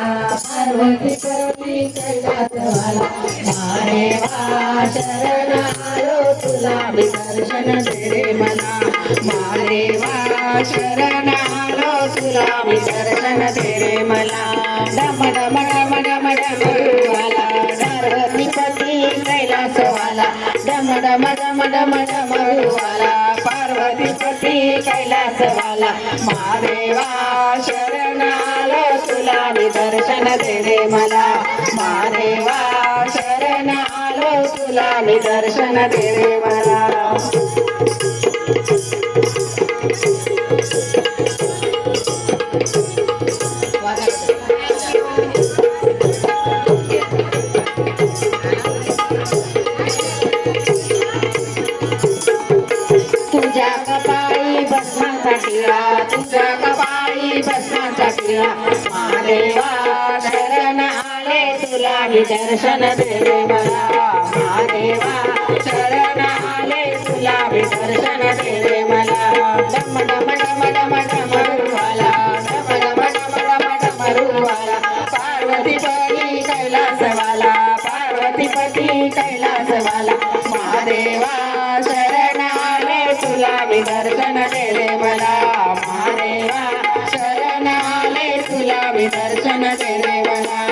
पार्वती पती कैलासवाला महादेवा शरण आलो तुला मी दर्शन दे रे मला महादेवा शरण आलो तुला मी दर्शन दे रे मला डम डम डम डम डमरुवाला पार्वती पती कैलासवाला डम डम डम डम डमरुवाला पार्वती पती कैलासवाला महादेवा शरण आलो तुला मी दर्शन दे रे मला महादेवा शरण आलो तुला मी दर्शन दे रे मला तुझ्या कपाळी बसण्याचा टिळा तुझ्या कपाळी बसण्याचा टिळा महादेवा शरण आले तुला मी दर्शन दे रे मला महादेवा शरण आले तुला मी दर्शन दे रे मला डम डम डम डम डमरुवाला डम डम डम डम डमरुवाला पार्वती पती कैलासवाला पार्वती पती कैलासवाला महादेवा शरण आले तुला मी दर्शन दे रे मला महादेवा शरण आले तुला मी दर्शन दे रे मला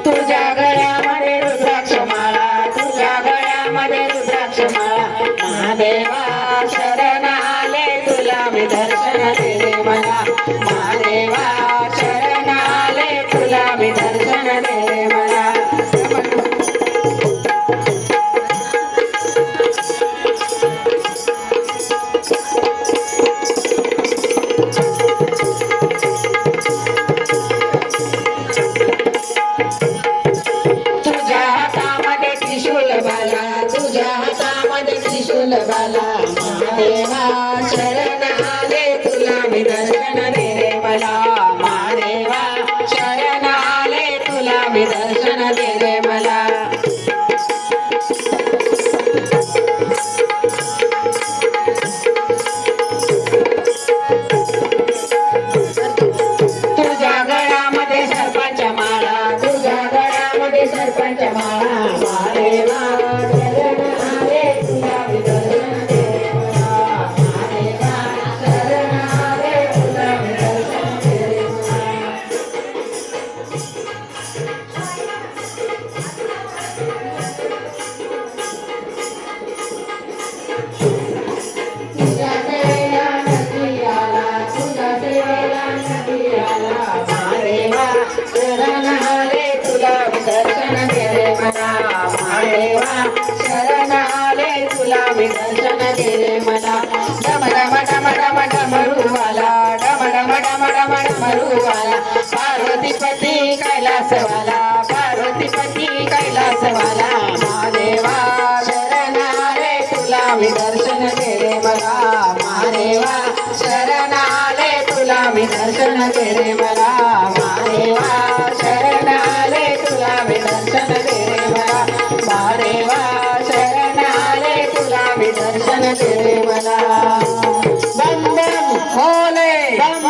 तुझ्या गळ्यामध्ये रुद्राक्षमाळा तुझ्या गळ्यामध्ये रुद्राक्षमाळा महादेवा शरण आले तुला मी दर्शन दे रे मला महादेवा शरण आले तुला मी दर्शन दे रे मला तुझ्या हातामध्ये त्रिशूल बाला तुझ्या हातामध्ये त्रिशूल बाला महादेवा शरण आले तुला मी दर्शन दे रे मला महादेवा शरण आले तुला मी दर्शन दे रे मला तुझ्या गळ्यामध्ये सर्पांच्या माळा तुझ्या गळ्यामध्ये सर्पांच्या माळा महादेवा शरण आले तुला मी दर्शन दे रे मला महादेवा शरण आले तुला मी दर्शन दे रे मला तुझ्या सेवेला नदी आला तुझ्या सेवेला नदी आला महादेवा शरण आले तुला मी दर्शन दे रे मला महादेवा शरण आले तुला मी दर्शन दे रे मला डम डम डम डम डमरुवाला डम डम डम डम डमरुवाला पार्वती पती कैलासवाला पार्वती पती कैलासवाला महादेवा शरण आले तुला मी दर्शन दे रे मला महादेवा शरण आले तुला मी दर्शन दे रे मला